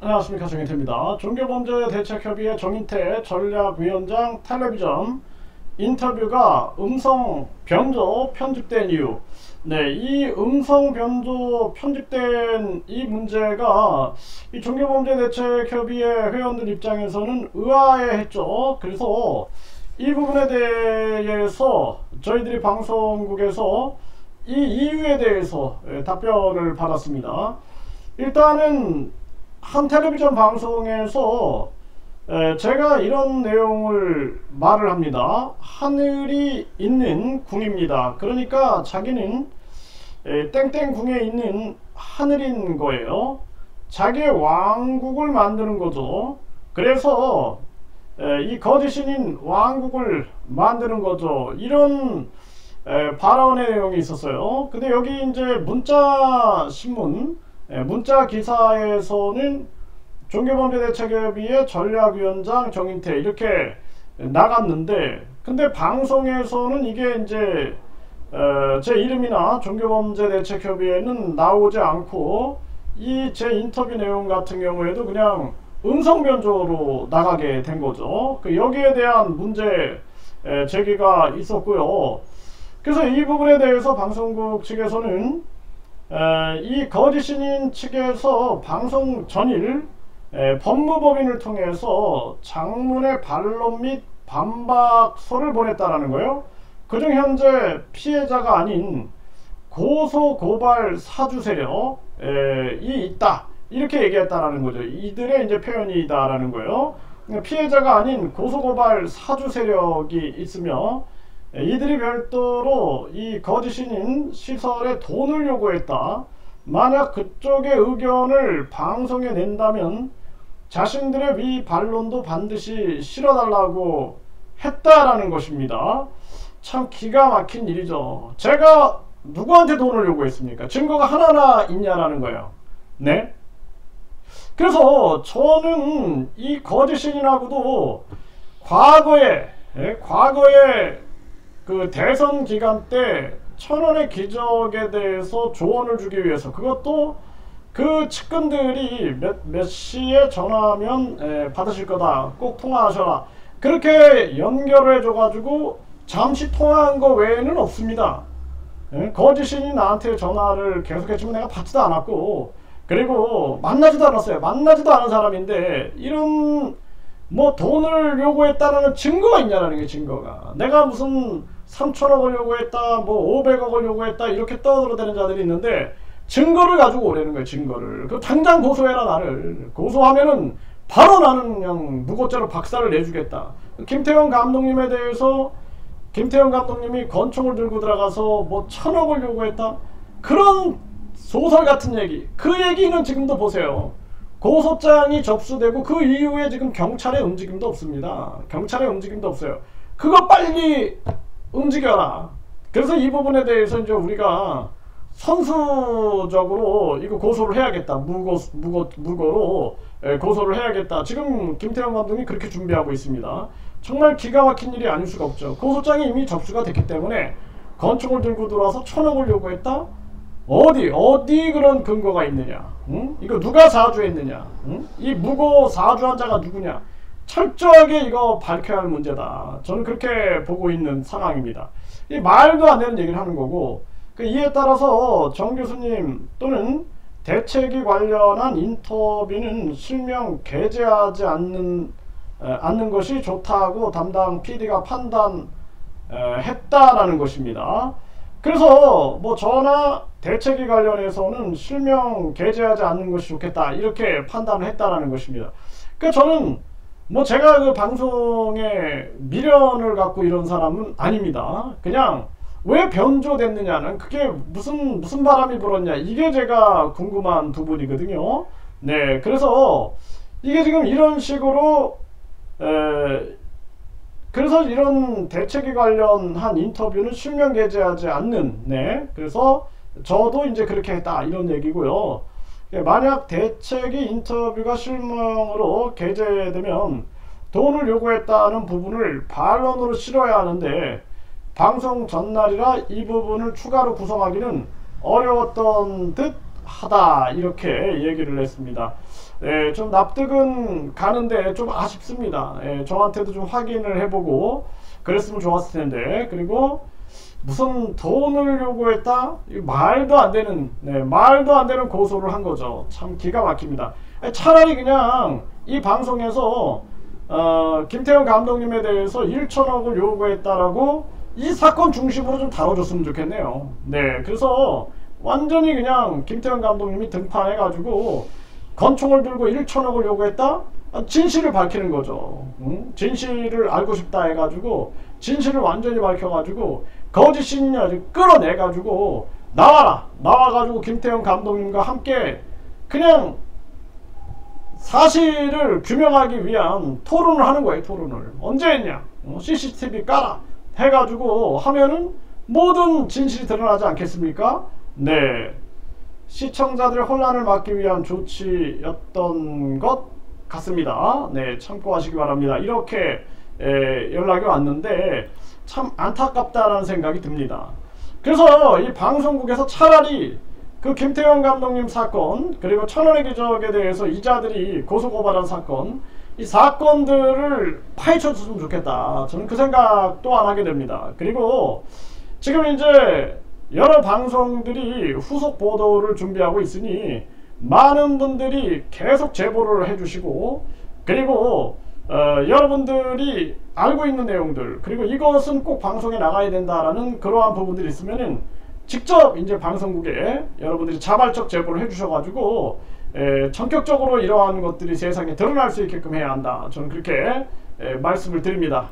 안녕하십니까, 정인태입니다. 종교범죄대책협의회 정인태 전략위원장 텔레비전 인터뷰가 음성 변조 편집된 이유. 네, 이 음성 변조 편집된 이 문제가 이 종교범죄대책협의회 회원들 입장에서는 의아해했죠. 그래서 이 부분에 대해서 저희들이 방송국에서 이 이유에 대해서 답변을 받았습니다. 일단은 한 텔레비전 방송에서 제가 이런 내용을 말을 합니다. 하늘이 있는 궁입니다. 그러니까 자기는 땡땡궁에 있는 하늘인 거예요. 자기의 왕국을 만드는 거죠. 그래서 이 거짓신인 왕국을 만드는 거죠. 이런 발언의 내용이 있었어요. 근데 여기 이제 문자 신문, 문자 기사에서는 종교범죄대책협의회 전략위원장 정인태 이렇게 나갔는데, 근데 방송에서는 이게 이제 제 이름이나 종교범죄대책협의회는 나오지 않고 이 제 인터뷰 내용 같은 경우에도 그냥 음성 변조로 나가게 된 거죠. 여기에 대한 문제 제기가 있었고요. 그래서 이 부분에 대해서 방송국 측에서는 이 거짓신인 측에서 방송 전일 법무법인을 통해서 장문의 반론 및 반박서를 보냈다라는 거예요. 그중 현재 피해자가 아닌 고소고발 사주 세력이 있다, 이렇게 얘기했다라는 거죠. 이들의 이제 표현이다라는 거예요. 피해자가 아닌 고소고발 사주 세력이 있으며 이들이 별도로 이 거짓신인 시설에 돈을 요구했다. 만약 그쪽의 의견을 방송에 낸다면 자신들의 위 반론도 반드시 실어달라고 했다라는 것입니다. 참 기가 막힌 일이죠. 제가 누구한테 돈을 요구했습니까? 증거가 하나나 있냐라는 거예요. 네? 그래서 저는 이 거짓신인하고도 과거에 그 대선 기간 때 1,000원의 기적에 대해서 조언을 주기 위해서, 그것도 그 측근들이 몇 시에 전화하면 받으실 거다, 꼭 통화하셔라, 그렇게 연결을 해줘가지고 잠시 통화한 거 외에는 없습니다. 거짓신이 나한테 전화를 계속했지만 내가 받지도 않았고, 그리고 만나지도 않았어요. 만나지도 않은 사람인데 이런 뭐 돈을 요구했다는 증거가 있냐라는 게, 증거가. 내가 무슨 3천억을 요구했다, 뭐 500억을 요구했다, 이렇게 떠들어대는 자들이 있는데 증거를 가지고 오라는 거예요. 증거를. 그 당장 고소해라. 나를 고소하면은 바로 나는 그냥 무고죄로 박살을 내주겠다. 김태형 감독님에 대해서 김태형 감독님이 권총을 들고 들어가서 뭐 1,000억을 요구했다, 그런 소설 같은 얘기, 그 얘기는 지금도 보세요. 고소장이 접수되고 그 이후에 지금 경찰의 움직임도 없습니다. 경찰의 움직임도 없어요. 그거 빨리 움직여라. 그래서 이 부분에 대해서 이제 우리가 선수적으로 이거 고소를 해야겠다. 무고로 고소를 해야겠다. 지금 김태형 감독이 그렇게 준비하고 있습니다. 정말 기가 막힌 일이 아닐 수가 없죠. 고소장이 이미 접수가 됐기 때문에 권총을 들고 들어와서 1,000억을 요구했다? 어디 그런 근거가 있느냐? 응? 이거 누가 사주했느냐? 응? 이 무고 사주한 자가 누구냐? 철저하게 이거 밝혀야 할 문제다. 저는 그렇게 보고 있는 상황입니다. 이 말도 안 되는 얘기를 하는 거고, 이에 따라서 정 교수님 또는 대책이 관련한 인터뷰는 실명 게재하지 않는 것이 좋다고 담당 PD가 판단했다라는 것입니다. 그래서 뭐 저나 대책이 관련해서는 실명 게재하지 않는 것이 좋겠다, 이렇게 판단을 했다라는 것입니다. 그러니까 저는 뭐 제가 그 방송에 미련을 갖고 이런 사람은 아닙니다. 그냥 왜 변조됐느냐는, 그게 무슨 바람이 불었냐, 이게 제가 궁금한 부분이거든요. 네, 그래서 이게 지금 이런 식으로 그래서 이런 대책에 관련한 인터뷰는 실명 게재하지 않는, 네, 그래서 저도 이제 그렇게 했다, 이런 얘기고요. 만약 대책이 인터뷰가 실명으로 게재되면 돈을 요구했다는 부분을 반론으로 실어야 하는데 방송 전날이라 이 부분을 추가로 구성하기는 어려웠던 듯 하다, 이렇게 얘기를 했습니다. 좀 납득은 가는데 좀 아쉽습니다. 저한테도 좀 확인을 해보고 그랬으면 좋았을 텐데. 그리고 무슨 돈을 요구했다? 말도 안 되는, 말도 안 되는 고소를 한 거죠. 참 기가 막힙니다. 차라리 그냥 이 방송에서 김태형 감독님에 대해서 1천억을 요구했다라고 이 사건 중심으로 좀 다뤄줬으면 좋겠네요. 그래서 완전히 그냥 김태형 감독님이 등판해가지고 권총을 들고 1천억을 요구했다? 진실을 밝히는 거죠. 진실을 알고 싶다 해가지고 진실을 완전히 밝혀가지고 거짓 신인을 끌어내가지고 나와가지고 김태형 감독님과 함께 그냥 사실을 규명하기 위한 토론을 하는 거예요. 토론을 언제 했냐, CCTV 깔아 해가지고 하면은 모든 진실이 드러나지 않겠습니까? 시청자들의 혼란을 막기 위한 조치였던 것 같습니다. 참고하시기 바랍니다. 이렇게 연락이 왔는데 참 안타깝다라는 생각이 듭니다. 그래서 이 방송국에서 차라리 그 김태형 감독님 사건, 그리고 천원의 기적에 대해서 이자들이 고소고발한 사건, 이 사건들을 파헤쳐줬으면 좋겠다. 저는 그 생각 또한 하게 됩니다. 그리고 지금 이제 여러 방송들이 후속 보도를 준비하고 있으니 많은 분들이 계속 제보를 해주시고, 그리고 여러분들이 알고 있는 내용들, 그리고 이것은 꼭 방송에 나가야 된다라는 그러한 부분들이 있으면은 직접 이제 방송국에 여러분들이 자발적 제보를 해주셔가지고 전격적으로 이러한 것들이 세상에 드러날 수 있게끔 해야 한다. 저는 그렇게 말씀을 드립니다.